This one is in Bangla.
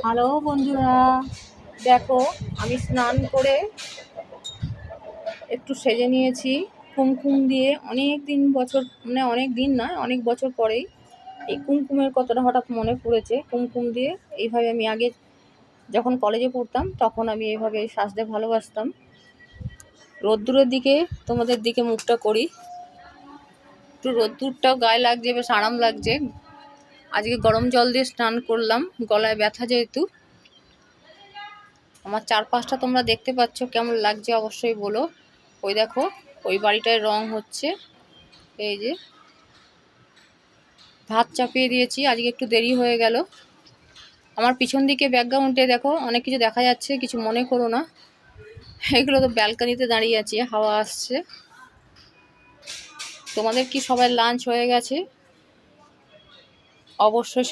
হ্যালো বন্ধুরা, দেখো আমি স্নান করে একটু সেজে নিয়েছি কুমকুম দিয়ে। অনেক দিন বছর, মানে অনেক দিন না, অনেক বছর পরেই এই কুমকুমের কথাটা হঠাৎ মনে পড়েছে। কুমকুম দিয়ে এইভাবে আমি আগে যখন কলেজে পড়তাম তখন আমি এইভাবে সাজতে ভালোবাসতাম। রোদ্দুরের দিকে, তোমাদের দিকে মুখটা করি, একটু রোদ্দুরটাও গায়ে লাগছে, বেশ আরাম লাগছে। আজকে গরম জল দিয়ে স্নান করলাম, গলায় ব্যথা যেহেতু। আমার চারপাশটা তোমরা দেখতে পাচ্ছ, কেমন লাগছে অবশ্যই বলো। ওই দেখো, ওই বাড়িটায় রং হচ্ছে। এই যে ভাত চাপিয়ে দিয়েছি, আজকে একটু দেরি হয়ে গেল। আমার পিছন দিকে ব্যাকগ্রাউন্ডে দেখো অনেক কিছু দেখা যাচ্ছে, কিছু মনে করো না। এগুলো তো ব্যালকনিতে দাঁড়িয়ে আছি, হাওয়া আসছে। তোমাদের কি সবাই লাঞ্চ হয়ে গেছে? অবশ্যই